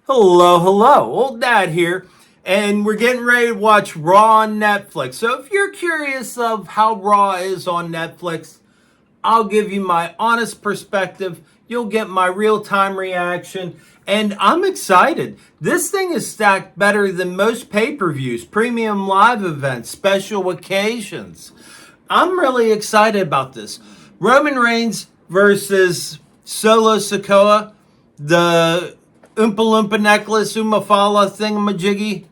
Hello, hello. Old Dad here, and we're getting ready to watch Raw on Netflix. So if you're curious of how Raw is on Netflix, I'll give you my honest perspective. You'll get my real-time reaction, and I'm excited. This thing is stacked better than most pay-per-views, premium live events, special occasions. I'm really excited about this. Roman Reigns versus Solo Sikoa, the Oompa Loompa necklace, Umafala thingamajiggy,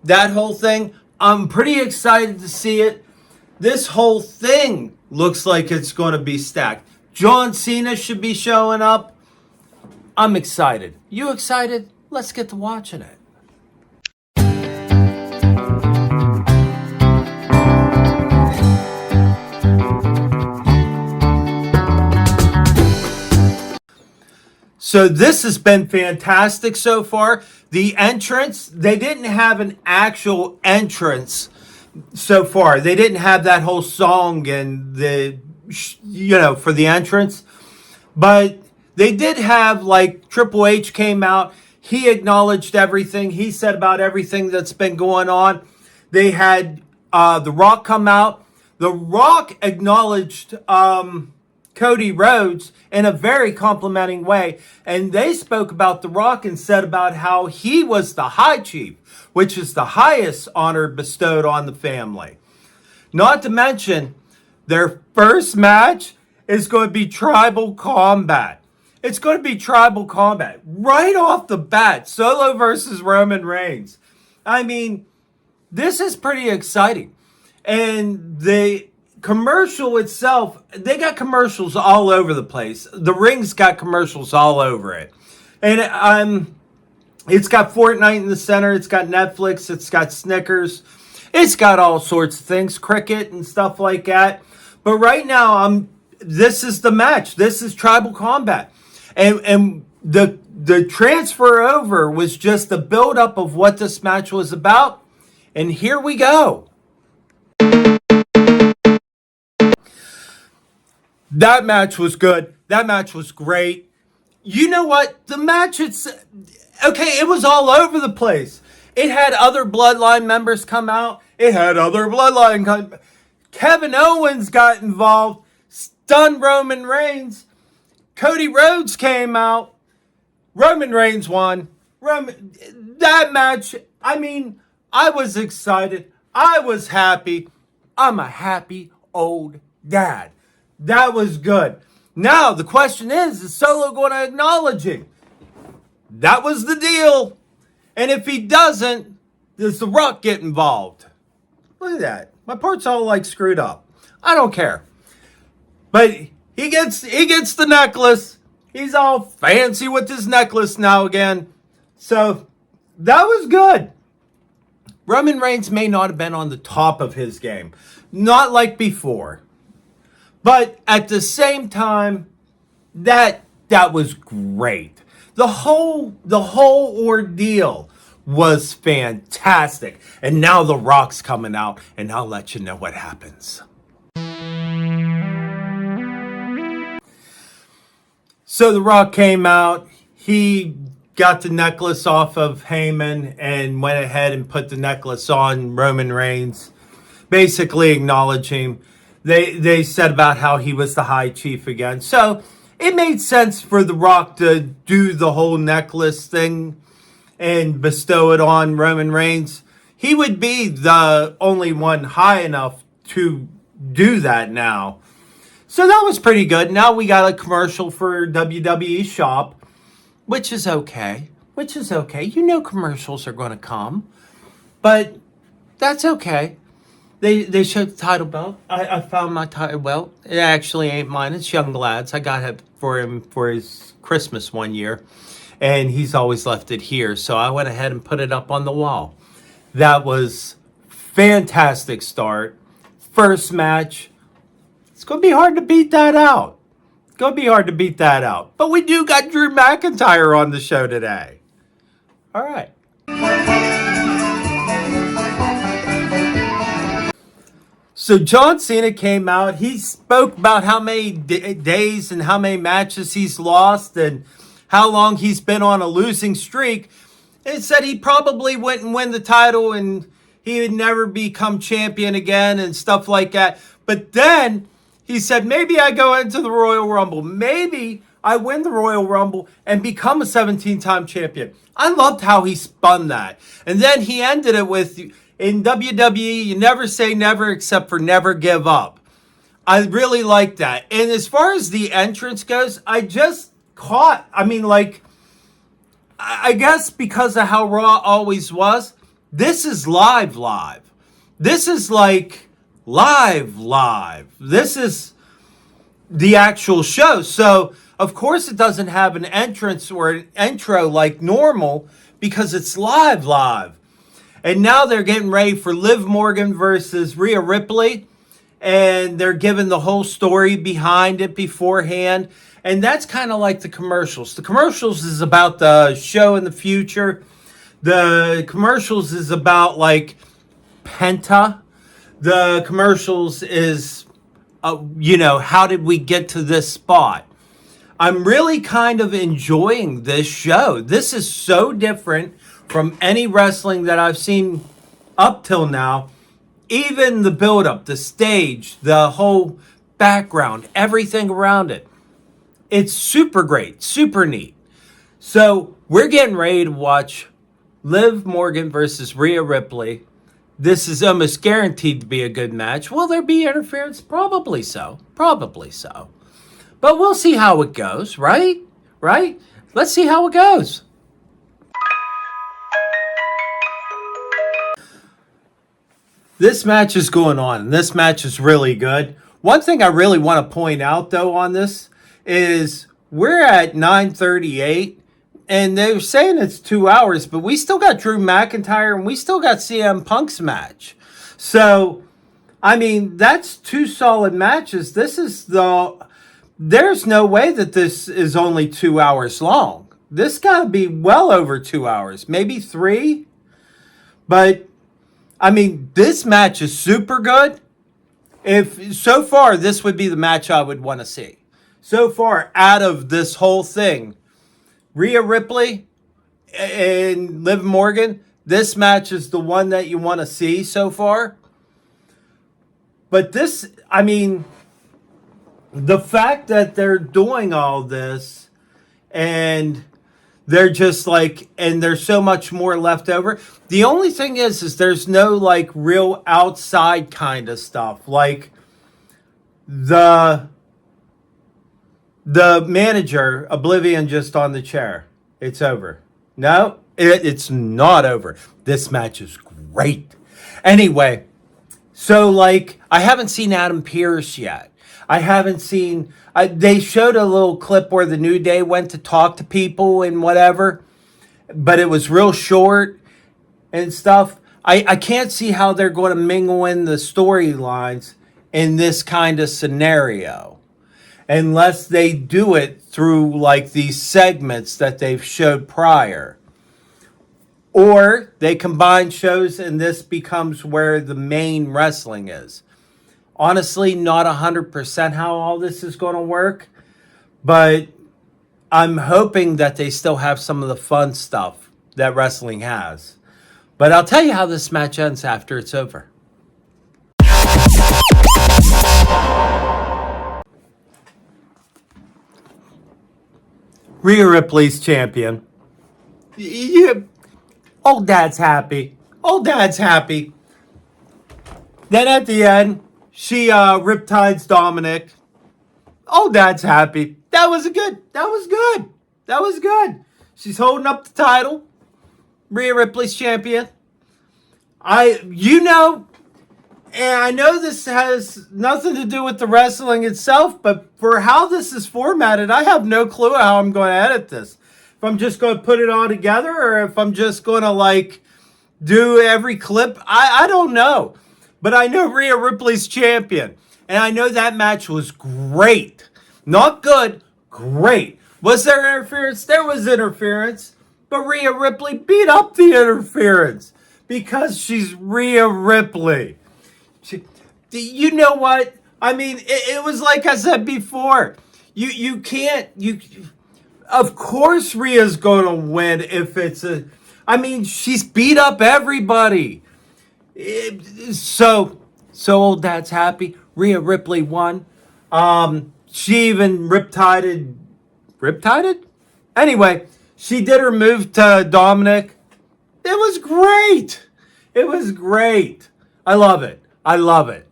that whole thing. I'm pretty excited to see it. This whole thing looks like it's going to be stacked. John Cena should be showing up. I'm excited. You excited? Let's get to watching it. So this has been fantastic so far. The entrance, they didn't have an actual entrance so far. They didn't have that whole song and for the entrance. But they did have, like, Triple H came out. He acknowledged everything. He said about everything that's been going on. They had The Rock come out. The Rock acknowledged Cody Rhodes in a very complimenting way. And they spoke about The Rock and said about how he was the High Chief, which is the highest honor bestowed on the family. Not to mention, their first match is going to be Tribal Combat. It's going to be Tribal Combat. Right off the bat, Solo versus Roman Reigns. I mean, this is pretty exciting. And the commercial itself, they got commercials all over the place. The ring's got commercials all over it. And it's got Fortnite in the center. It's got Netflix. It's got Snickers. It's got all sorts of things, cricket and stuff like that. But right now, this is the match. This is Tribal Combat. And the transfer over was just the buildup of what this match was about. And here we go. That match was good. That match was great. You know what? The match, it was all over the place. It had other Bloodline members come out. It had other Bloodline Kevin Owens got involved, stunned Roman Reigns. Cody Rhodes came out. Roman Reigns won. That match, I mean, I was excited. I was happy. I'm a happy old dad. That was good. Now, the question is Solo going to acknowledge him? That was the deal. And if he doesn't, does The Rock get involved? Look at that. My part's all like screwed up. I don't care. But he gets the necklace. He's all fancy with his necklace now again. So that was good. Roman Reigns may not have been on the top of his game. Not like before. But at the same time, that was great. The whole ordeal was fantastic. And now The Rock's coming out, and I'll let you know what happens. So The Rock came out. He got the necklace off of Heyman and went ahead and put the necklace on Roman Reigns, basically acknowledging. They said about how he was the High Chief again. So it made sense for The Rock to do the whole necklace thing and bestow it on Roman Reigns. He would be the only one high enough to do that now. So that was pretty good. Now we got a commercial for WWE Shop, which is okay. You know commercials are going to come. But that's okay. They showed the title belt. I found my title belt. It actually ain't mine. It's Younglad's. I got it for him for his Christmas one year. And he's always left it here. So I went ahead and put it up on the wall. That was fantastic start. First match. It's going to be hard to beat that out. But we do got Drew McIntyre on the show today. All right. So John Cena came out. He spoke about how many days and how many matches he's lost and how long he's been on a losing streak. It said he probably wouldn't win the title and he would never become champion again and stuff like that. But then he said, maybe I go into the Royal Rumble. Maybe I win the Royal Rumble and become a 17-time champion. I loved how he spun that. And then he ended it with, in WWE, you never say never except for never give up. I really like that. And as far as the entrance goes, I guess because of how Raw always was, this is live. This is like live. This is the actual show. So, of course, it doesn't have an entrance or an intro like normal because it's live. And now they're getting ready for Liv Morgan versus Rhea Ripley. And they're giving the whole story behind it beforehand. And that's kind of like the commercials. The commercials is about the show in the future. The commercials is about like Penta. The commercials is, how did we get to this spot? I'm really kind of enjoying this show. This is so different from any wrestling that I've seen up till now. Even the build-up, the stage, the whole background, everything around it. It's super great, super neat. So we're getting ready to watch Liv Morgan versus Rhea Ripley. This is almost guaranteed to be a good match. Will there be interference? Probably so. But we'll see how it goes, right? Let's see how it goes. This match is going on, and this match is really good. One thing I really want to point out, though, on this is we're at 9:38, and they're saying it's 2 hours, but we still got Drew McIntyre, and we still got CM Punk's match. So, that's two solid matches. There's no way that this is only 2 hours long. This got to be well over 2 hours, maybe 3. But this match is super good. So far, this would be the match I would want to see. So far, out of this whole thing, Rhea Ripley and Liv Morgan, this match is the one that you want to see so far. But this, the fact that they're doing all this and they're just and there's so much more left over. The only thing is there's no real outside kind of stuff. Like the manager, Oblivion, just on the chair. It's over. No, it's not over. This match is great. Anyway, so I haven't seen Adam Pearce yet. I haven't seen... they showed a little clip where the New Day went to talk to people and whatever, but it was real short and stuff. I can't see how they're going to mingle in the storylines in this kind of scenario unless they do it through these segments that they've showed prior. Or they combine shows and this becomes where the main wrestling is. Honestly, not 100% how all this is going to work, but I'm hoping that they still have some of the fun stuff that wrestling has. But I'll tell you how this match ends after it's over. Rhea Ripley's champion. Yeah. Old Dad's happy. Then at the end, she riptides Dominic. Old Dad's happy. That was good. She's holding up the title. Rhea Ripley's champion. And I know this has nothing to do with the wrestling itself, but for how this is formatted, I have no clue how I'm going to edit this. If I'm just going to put it all together or if I'm just going to do every clip, I don't know. But I know Rhea Ripley's champion. And I know that match was great. Not good, great. Was there interference? There was interference. But Rhea Ripley beat up the interference. Because she's Rhea Ripley. You know what? It was like I said before. You can't... Of course Rhea's going to win if it's a... I mean, she's beat up everybody. So old dad's happy. Rhea Ripley won. She even riptided? Anyway, she did her move to Dominic. It was great. It was great. I love it. I love it.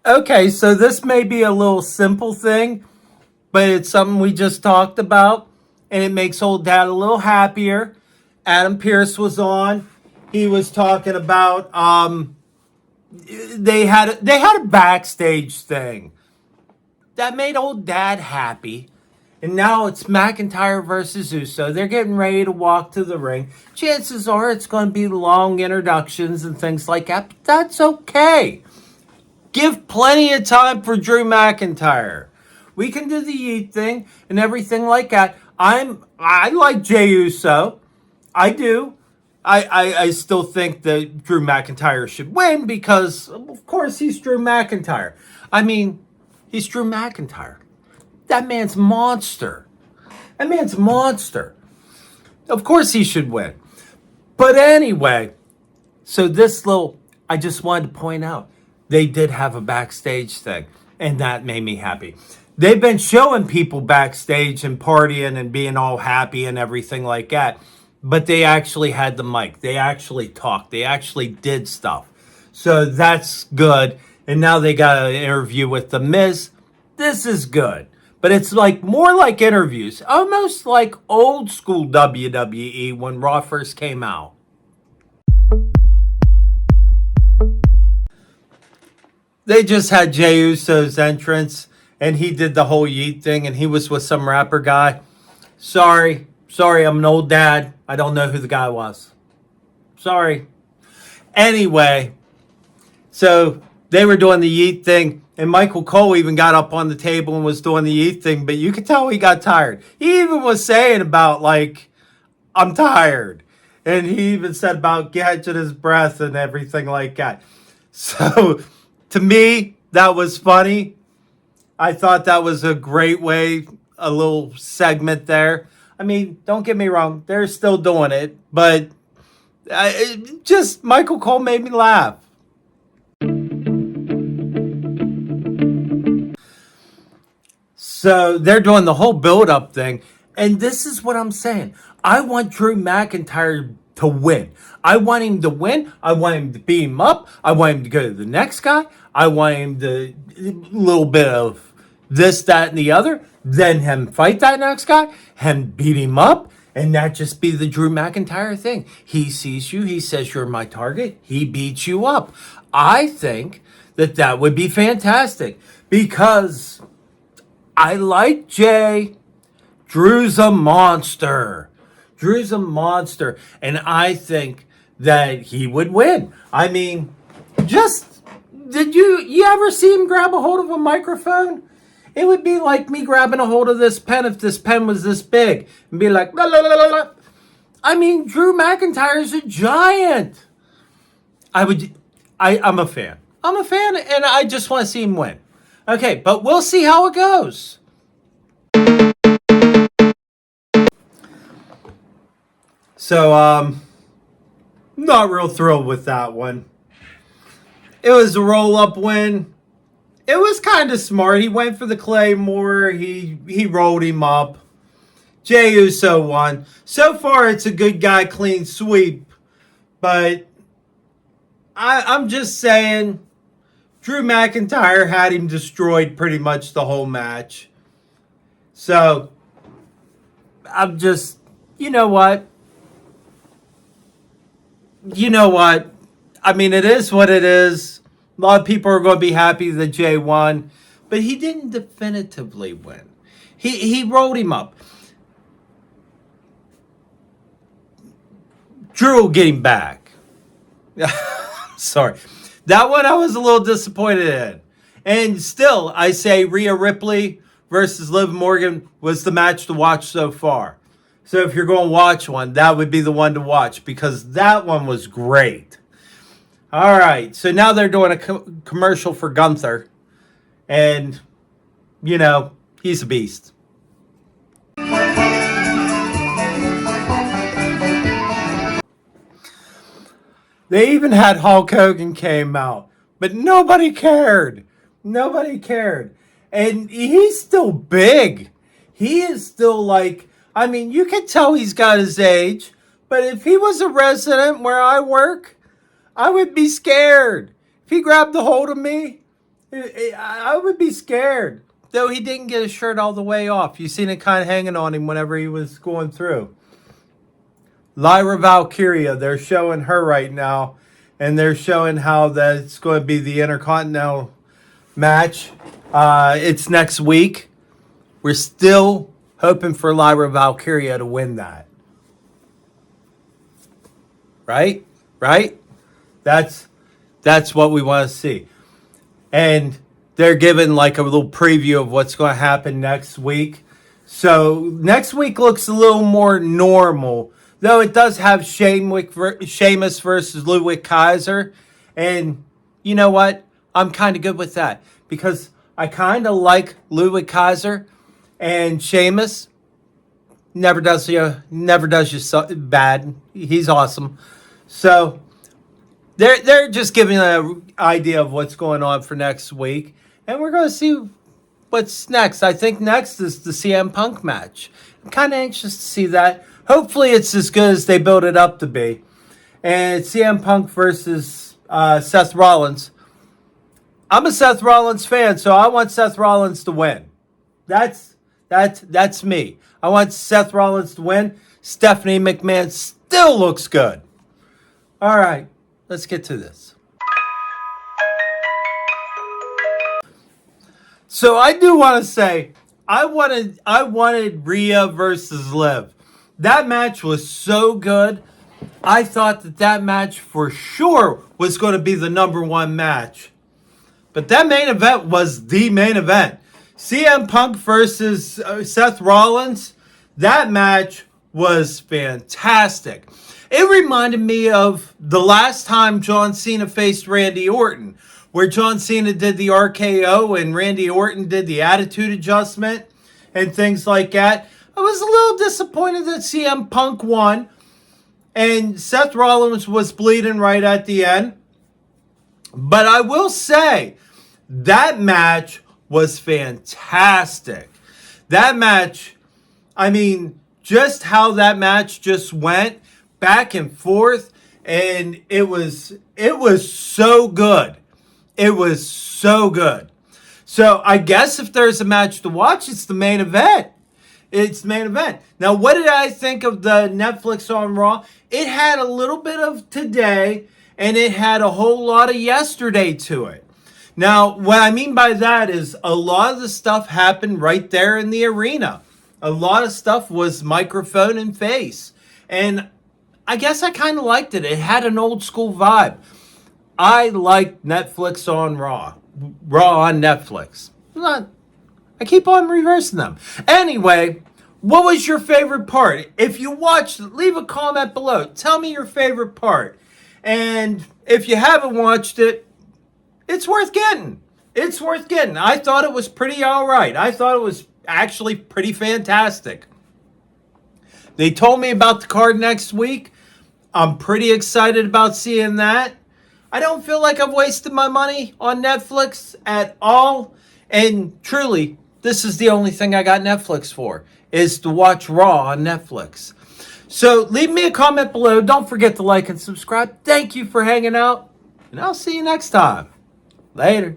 Okay, so this may be a little simple thing, but it's something we just talked about, and it makes old dad a little happier. Adam Pearce was on. He was talking about they had a backstage thing that made old dad happy. And now it's McIntyre versus Uso. They're getting ready to walk to the ring. Chances are it's going to be long introductions and things like that, but that's okay. Give plenty of time for Drew McIntyre. We can do the Yeet thing and everything like that. I like Jey Uso. I do. I still think that Drew McIntyre should win because, of course, he's Drew McIntyre. I mean, he's Drew McIntyre. That man's monster. That man's monster. Of course he should win. But anyway, so I just wanted to point out, they did have a backstage thing, and that made me happy. They've been showing people backstage and partying and being all happy and everything like that, but they actually had the mic. They actually talked. They actually did stuff. So that's good. And now they got an interview with The Miz. This is good. But it's like more like interviews, almost like old school WWE when Raw first came out. They just had Jey Uso's entrance, and he did the whole Yeet thing, and he was with some rapper guy. Sorry, I'm an old dad. I don't know who the guy was. Sorry. Anyway, so they were doing the Yeet thing, and Michael Cole even got up on the table and was doing the Yeet thing, but you could tell he got tired. He even was saying about, like, I'm tired. And he even said about catching his breath and everything like that. So, to me, that was funny. I thought that was a great way, a little segment there. I mean, don't get me wrong, they're still doing it, but just Michael Cole made me laugh. So they're doing the whole build-up thing, and this is what I'm saying. I want Drew McIntyre to win. I want him to win. I want him to beat him up. I want him to go to the next guy. I want him to a little bit of this, that, and the other. Then him fight that next guy, him beat him up, and that just be the Drew McIntyre thing. He sees you. He says you're my target. He beats you up. I think that would be fantastic because I like Jey. Drew's a monster. Drew's a monster. And I think that he would win. I mean, did you ever see him grab a hold of a microphone? It would be like me grabbing a hold of this pen if this pen was this big. And be like, la, la, la, la, la. I mean, Drew McIntyre's a giant. I'm a fan. I'm a fan, and I just want to see him win. Okay, but we'll see how it goes. So, not real thrilled with that one. It was a roll-up win. It was kind of smart. He went for the Claymore. He rolled him up. Jey Uso won. So far, it's a good guy, clean sweep. But I'm just saying, Drew McIntyre had him destroyed pretty much the whole match. So, I'm just, you know what? I mean, it is what it is. A lot of people are going to be happy that Jey won, but he didn't definitively win. He rolled him up. Drew will get him back. Sorry. That one I was a little disappointed in. And still, I say Rhea Ripley versus Liv Morgan was the match to watch so far. So if you're going to watch one, that would be the one to watch because that one was great. All right, so now they're doing a commercial for Gunther. And, you know, he's a beast. They even had Hulk Hogan came out, but nobody cared. Nobody cared. And he's still big. He is still like, I mean, you can tell he's got his age, but if he was a resident where I work, I would be scared. If he grabbed a hold of me, I would be scared. Though he didn't get his shirt all the way off. You seen it kind of hanging on him whenever he was going through. Lyra Valkyria, they're showing her right now. And they're showing how that's going to be the Intercontinental match. It's next week. We're still hoping for Lyra Valkyria to win that. Right? Right? That's what we want to see. And they're giving like a little preview of what's going to happen next week. So next week looks a little more normal. Though it does have Sheamus versus Ludwig Kaiser. And you know what? I'm kind of good with that. Because I kind of like Ludwig Kaiser. And Sheamus never does you bad. He's awesome. So they're just giving an idea of what's going on for next week. And we're going to see what's next. I think next is the CM Punk match. I'm kind of anxious to see that. Hopefully it's as good as they build it up to be. And it's CM Punk versus Seth Rollins. I'm a Seth Rollins fan, so I want Seth Rollins to win. That's me. I want Seth Rollins to win. Stephanie McMahon still looks good. All right, let's get to this. So I do want to say, I wanted Rhea versus Liv. That match was so good. I thought that match for sure was going to be the number one match. But that main event was the main event. CM Punk versus Seth Rollins. That match was fantastic. It reminded me of the last time John Cena faced Randy Orton, where John Cena did the RKO and Randy Orton did the attitude adjustment and things like that. I was a little disappointed that CM Punk won and Seth Rollins was bleeding right at the end. But I will say, that match was fantastic. That match, I mean, just how that match just went back and forth, and it was so good. It was so good. So I guess if there's a match to watch, it's the main event. It's the main event. Now, what did I think of the Netflix on Raw? It had a little bit of today, and it had a whole lot of yesterday to it. Now, what I mean by that is a lot of the stuff happened right there in the arena. A lot of stuff was microphone and face. And I guess I kind of liked it. It had an old school vibe. I like Netflix on Raw. Raw on Netflix. I keep on reversing them. Anyway, what was your favorite part? If you watched, leave a comment below. Tell me your favorite part. And if you haven't watched it, it's worth getting. It's worth getting. I thought it was pretty all right. I thought it was actually pretty fantastic. They told me about the card next week. I'm pretty excited about seeing that. I don't feel like I've wasted my money on Netflix at all. And truly, this is the only thing I got Netflix for, is to watch Raw on Netflix. So leave me a comment below. Don't forget to like and subscribe. Thank you for hanging out. And I'll see you next time. Later.